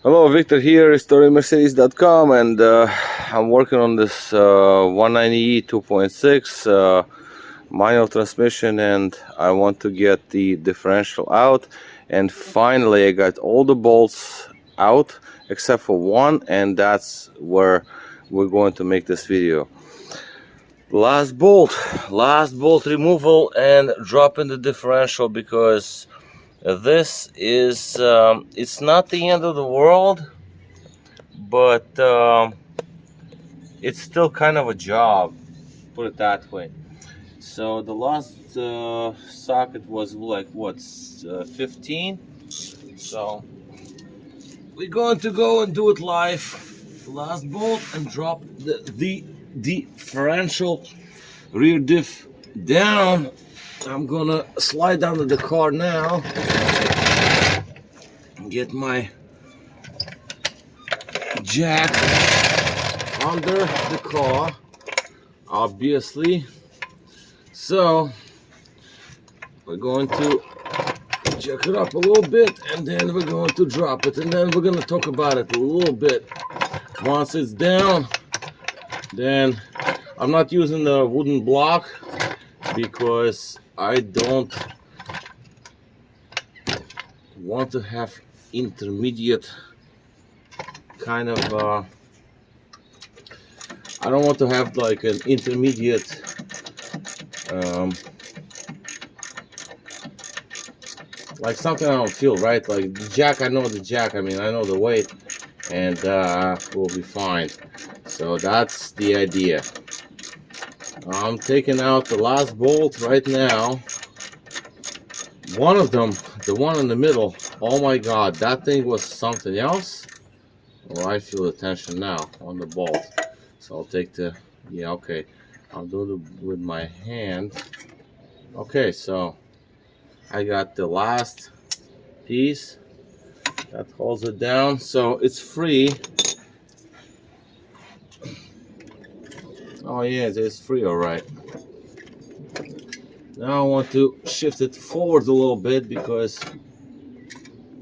Hello, Victor here, StoryMercedes.com, and I'm working on this 190E 2.6 manual transmission, and I want to get the differential out. And finally, I got all the bolts out except for one, and that's where we're going to make this video. Last bolt removal and dropping the differential, because this is it's not the end of the world, but it's still kind of a job, put it that way. So the last socket was like what, 15. So we're going to go and do it live. Last bolt and drop the differential rear diff down. I'm gonna slide down to the car now and get my jack under the car, obviously. So we're going to jack it up a little bit, and then we're going to drop it, and then we're going to talk about it a little bit. Once it's down, then I'm not using the wooden block because I don't want to have intermediate kind of I don't want to have like an intermediate like something I don't feel right. Like the jack, I know the jack, I mean I know the weight, and we'll be fine. So that's the idea. I'm taking out the last bolt right now. One of them, the one in the middle, oh my god, that thing was something else. Well, I feel the tension now on the bolt. So I'll take the, yeah, okay, I'll do it with my hand. Okay, so I got the last piece that holds it down, so it's free. Oh yeah, it's free, all right. Now I want to shift it forward a little bit, because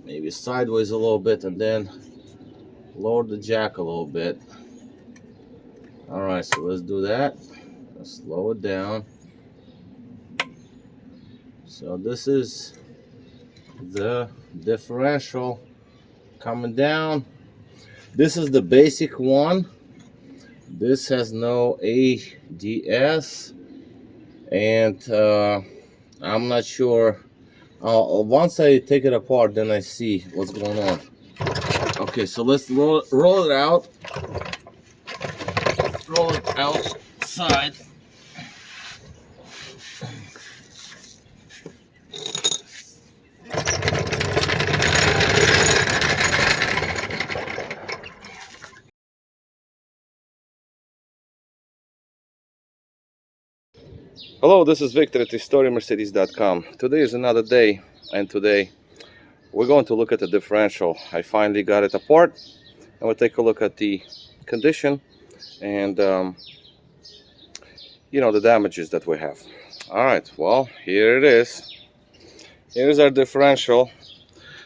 maybe sideways a little bit, and then lower the jack a little bit. All right, so let's do that. Let's slow it down. So this is the differential coming down. This is the basic one. This has no ADS, and I'm not sure. Once I take it apart, then I see what's going on. Okay, so let's roll it out. Roll it outside. Hello, this is Victor at StoryMercedes.com. Today is another day, and today we're going to look at the differential. I finally got it apart, and we'll take a look at the condition and you know, the damages that we have. All right, well, here it is. Here's our differential,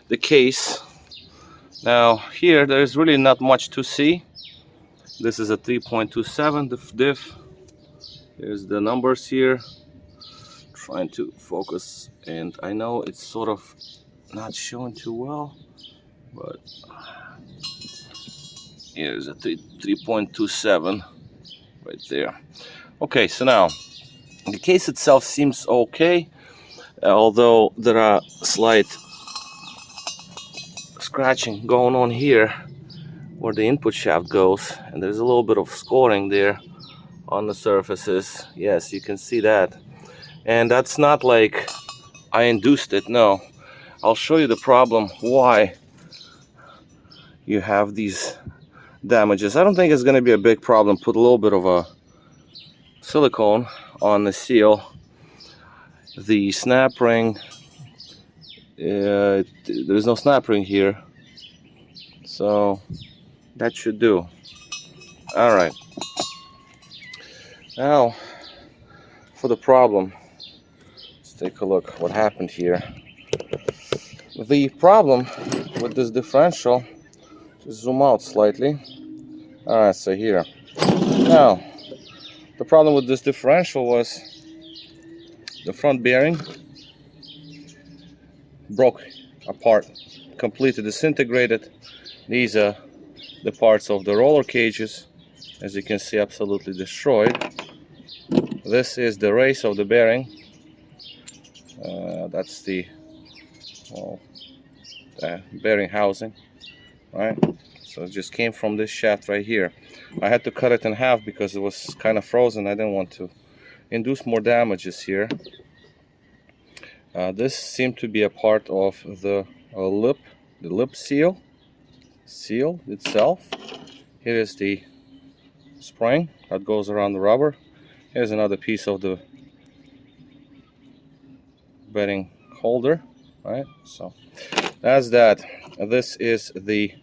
the case. Now here there's really not much to see. This is a 3.27 diff. Here's the numbers here. Trying to focus, and I know it's sort of not showing too well, but here's a 3.27 right there. Okay, so now the case itself seems okay, although there are slight scratching going on here where the input shaft goes, and there's a little bit of scoring there on the surfaces. Yes, you can see that, and that's not like I induced it. No, I'll show you the problem why you have these damages. I don't think it's going to be a big problem. Put a little bit of a silicone on the seal. The snap ring, there's no snap ring here, so that should do. All right, now for the problem. Let's take a look what happened here. The problem with this differential Just zoom out slightly. Alright, so here. Now, the problem with this differential was the front bearing broke apart, completely disintegrated. These are the parts of the roller cages, as you can see, absolutely destroyed. This is the race of the bearing. That's the bearing housing, right? So it just came from this shaft right here. I had to cut it in half because it was kind of frozen. I didn't want to induce more damages here. This seemed to be a part of the lip seal itself. Here is the spring that goes around the rubber. Here's another piece of the bearing holder, right? So that's that. This is the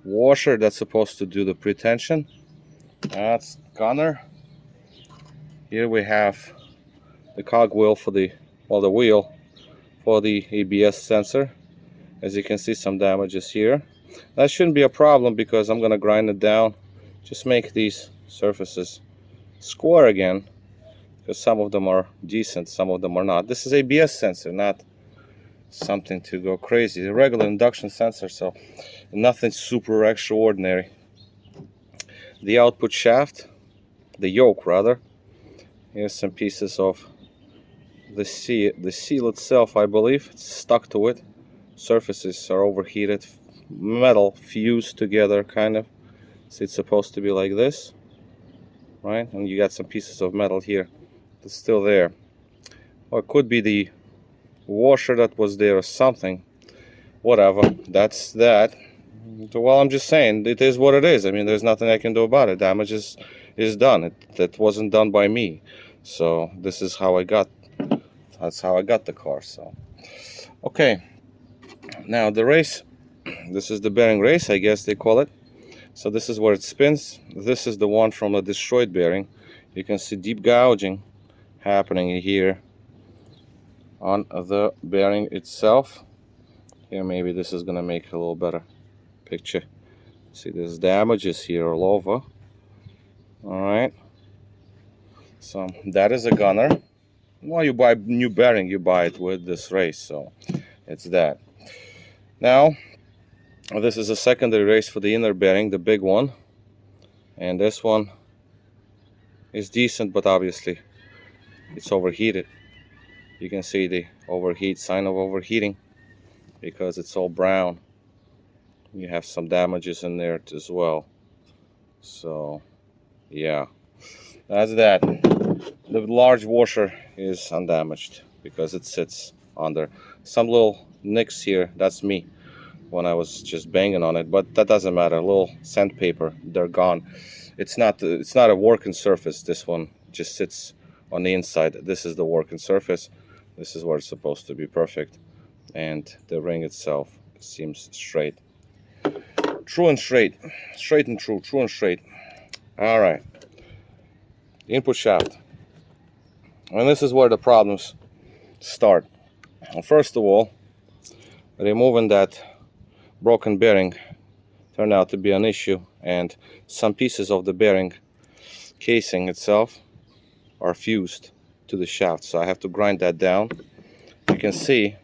washer that's supposed to do the pretension. That's gunner. Here we have the cogwheel for the wheel for the ABS sensor. As you can see, some damages here. That shouldn't be a problem because I'm gonna grind it down, just make these surfaces square again, because some of them are decent, some of them are not. This is ABS sensor, not something to go crazy. A regular induction sensor, so nothing super extraordinary. The output shaft, the yoke rather. Here's some pieces of the seal itself, I believe. It's stuck to it. Surfaces are overheated, metal fused together, kind of. So it's supposed to be like this, right? And you got some pieces of metal here that's still there. Or it could be the washer that was there or something. Whatever, that's that. Well, I'm just saying, it is what it is. I mean, there's nothing I can do about it. Damage is done. That wasn't done by me. So this is how that's how I got the car. So okay, now the race, this is the bearing race, I guess they call it. So this is where it spins. This is the one from a destroyed bearing. You can see deep gouging happening here on the bearing itself. Here, maybe this is gonna make a little better picture. See, there's damages here all over. All right, so that is a gunner. Well, you buy new bearing, you buy it with this race, so it's that. Now this is a secondary race for the inner bearing, the big one, and this one is decent, but obviously it's overheated. You can see the sign of overheating because it's all brown. You have some damages in there as well. So yeah, that's that. The large washer is undamaged because it sits under some little nicks here. That's me when I was just banging on it, but that doesn't matter. A little sandpaper, they're gone. It's not a working surface. This one just sits on the inside. This is the working surface. This is where it's supposed to be perfect, and the ring itself seems straight. True and straight. Straight and true. True and straight. All right. Input shaft. And this is where the problems start. Well, first of all, removing that broken bearing turned out to be an issue, and some pieces of the bearing casing itself are fused to the shaft, so I have to grind that down. You can see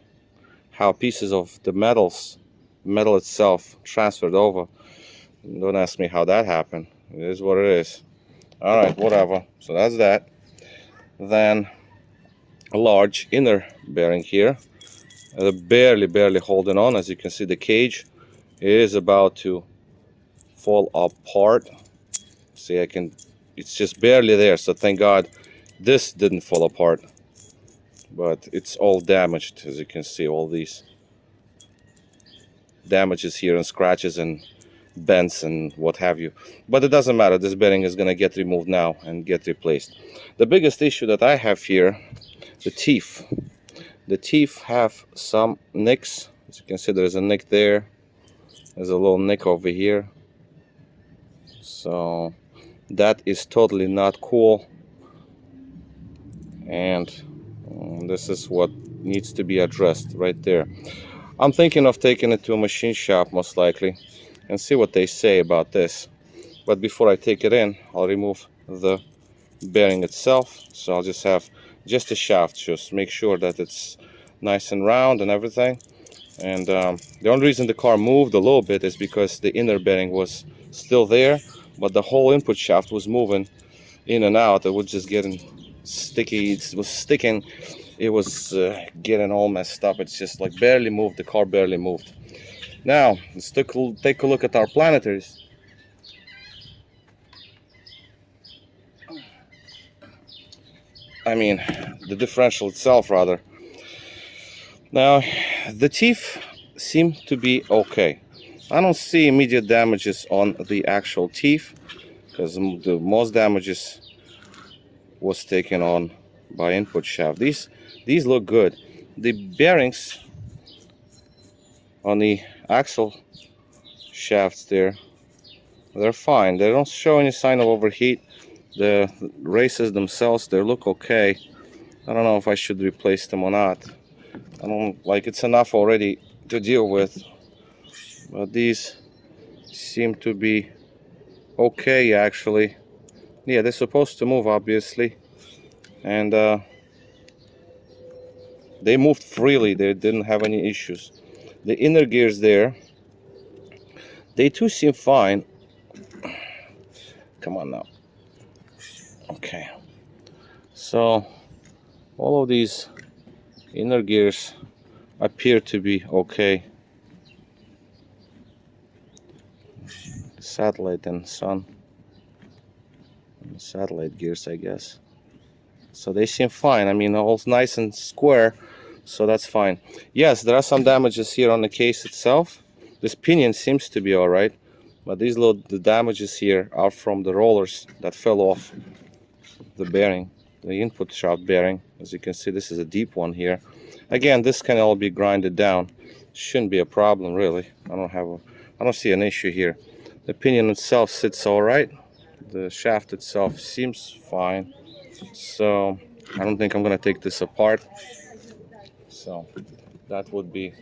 how pieces of the metal itself transferred over. Don't ask me how that happened. It is what it is. All right, whatever. So that's that. Then a large inner bearing here, barely holding on. As you can see, the cage is about to fall apart. See, it's just barely there, so thank God this didn't fall apart, but it's all damaged. As you can see, all these damages here and scratches and bends and what have you, but it doesn't matter. This bearing is going to get removed now and get replaced. The biggest issue that I have here, the teeth have some nicks. As you can see, there's a nick there, there's a little nick over here, so that is totally not cool, and this is what needs to be addressed right there. I'm thinking of taking it to a machine shop most likely and see what they say about this. But before I take it in, I'll remove the bearing itself. So I'll just have just a shaft, just make sure that it's nice and round and everything. And the only reason the car moved a little bit is because the inner bearing was still there, but the whole input shaft was moving in and out. It was just getting sticky. It was sticking. It was getting all messed up. It's just like barely moved. The car barely moved. Now let's take a look at our planetaries. I mean, the differential itself, rather. Now, the teeth seem to be okay. I don't see immediate damages on the actual teeth because the most damages was taken on by input shaft. These look good. The bearings on the axle shafts there, they're fine. They don't show any sign of overheat. The races themselves, they look okay. I don't know if I should replace them or not. I don't like, it's enough already to deal with. But these seem to be okay actually. Yeah, they're supposed to move obviously. And they moved freely. They didn't have any issues. The inner gears there, they too seem fine. Come on now. Okay. So all of these inner gears appear to be okay. Satellite and sun. Satellite gears, I guess. So they seem fine. I mean, all nice and square, so that's fine. Yes, there are some damages here on the case itself. This pinion seems to be all right, but the damages here are from the rollers that fell off the bearing, the input shaft bearing. As you can see, this is a deep one here. Again, this can all be grinded down. Shouldn't be a problem really. I don't see an issue here. The pinion itself sits all right. The shaft itself seems fine. So I don't think I'm gonna take this apart. So that would be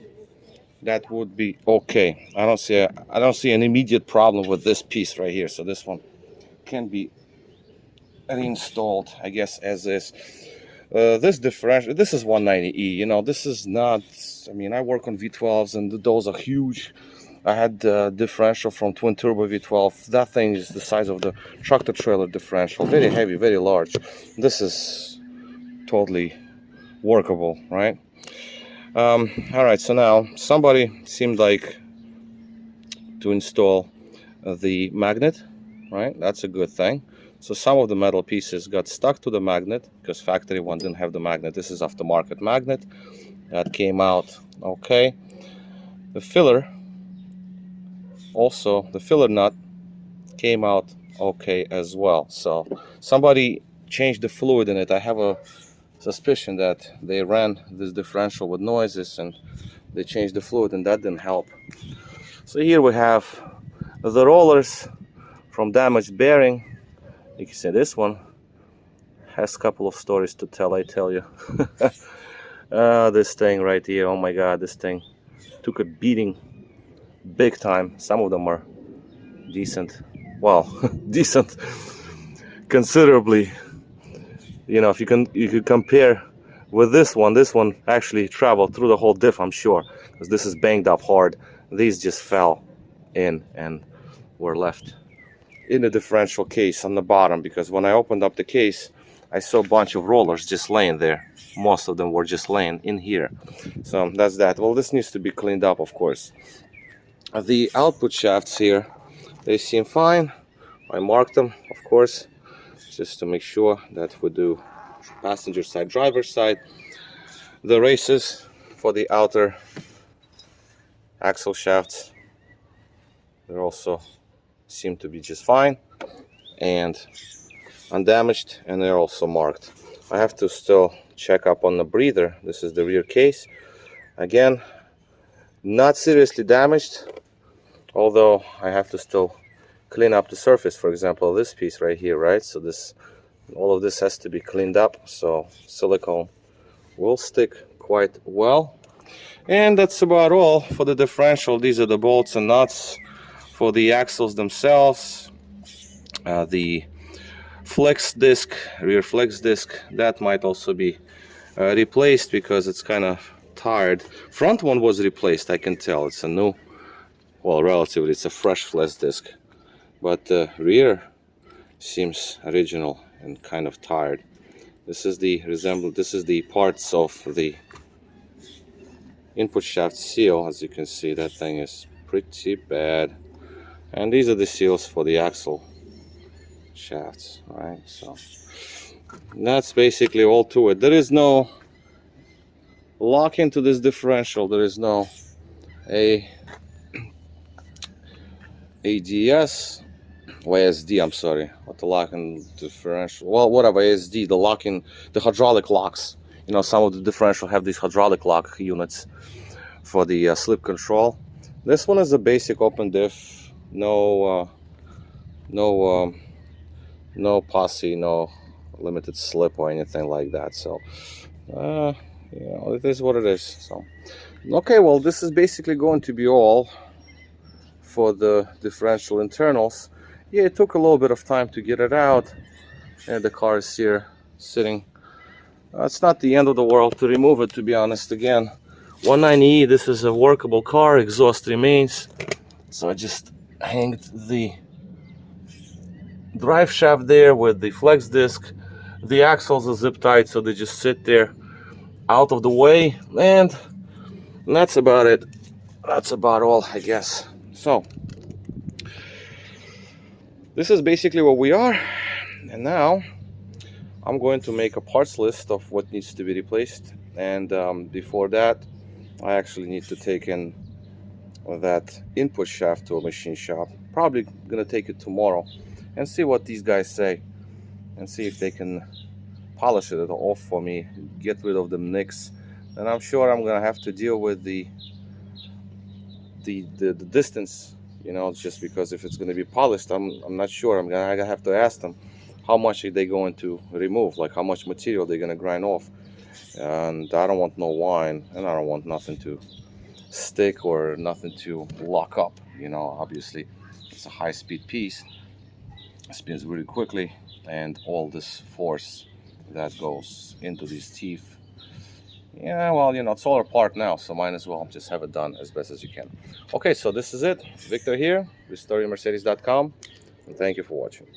okay. I don't see an immediate problem with this piece right here. So this one can be reinstalled, I guess, as is. This differential, this is 190E. You know, this is not. I mean, I work on V12s, and those are huge. I had the differential from twin turbo V12. That thing is the size of the tractor trailer differential. Very heavy, very large. This is totally workable, right? All right. So now somebody seemed like to install the magnet, right? That's a good thing. So some of the metal pieces got stuck to the magnet because factory one didn't have the magnet. This is aftermarket magnet that came out okay. The filler, also the filler nut came out okay as well. So somebody changed the fluid in it. I have a suspicion that they ran this differential with noises and they changed the fluid and that didn't help. So here we have the rollers from damaged bearing. You can see this one has a couple of stories to tell, I tell you. This thing right here, oh my god, this thing took a beating big time. Some of them are decent, well, decent considerably. You know, if you could compare with this one actually traveled through the whole diff, I'm sure, because this is banged up hard. These just fell in and were left in the differential case on the bottom, because when I opened up the case I saw a bunch of rollers just laying there. Most of them were just laying in here. So that's that. Well, this needs to be cleaned up, of course. The output shafts here, they seem fine. I marked them, of course, just to make sure that we do passenger side, driver side. The races for the outer axle shafts, they also seem to be just fine and undamaged, and they're also marked. I have to still check up on the breather. This is the rear case. Again, not seriously damaged, although I have to still clean up the surface. For example, this piece right here, right? So this, all of this has to be cleaned up, so silicone will stick quite well. And that's about all for the differential. These are the bolts and nuts for the axles themselves. The flex disc, rear flex disc, that might also be replaced because it's kind of tired. Front one was replaced, I can tell. It's a new, well, relatively, it's a fresh flex disc. But the rear seems original and kind of tired. This is the this is the parts of the input shaft seal. As you can see, that thing is pretty bad. And these are the seals for the axle shafts, right? So that's basically all to it. There is no lock into this differential. There is no ADS or ASD, I'm sorry, what the locking differential, well, whatever, ASD, the locking, the hydraulic locks. You know, some of the differential have these hydraulic lock units for the slip control. This one is a basic open diff, no no posse, no limited slip or anything like that. So you know, it is what it is. So okay, well, this is basically going to be all for the differential internals. Yeah, it took a little bit of time to get it out, and the car is here sitting. It's not the end of the world to remove it, to be honest. Again, 190E, this is a workable car, exhaust remains. So I just hanged the drive shaft there with the flex disc. The axles are zip tied, so they just sit there out of the way, and that's about it. That's about all, I guess. So this is basically what we are, and now I'm going to make a parts list of what needs to be replaced. And before that, I actually need to take in that input shaft to a machine shop. Probably gonna take it tomorrow and see what these guys say, and see if they can polish it off for me, get rid of the nicks. And I'm sure I'm gonna have to deal with the distance, you know, just because if it's going to be polished, I'm not sure. I'm gonna have to ask them how much are they going to remove, like how much material they're going to grind off. And I don't want no wine, and I don't want nothing to stick or nothing to lock up, you know. Obviously it's a high-speed piece, it spins really quickly, and all this force that goes into these teeth, yeah, well, you know, it's all apart now, so might as well just have it done as best as you can. Okay, so this is it. Victor here, restoreyourmercedes.com, and thank you for watching.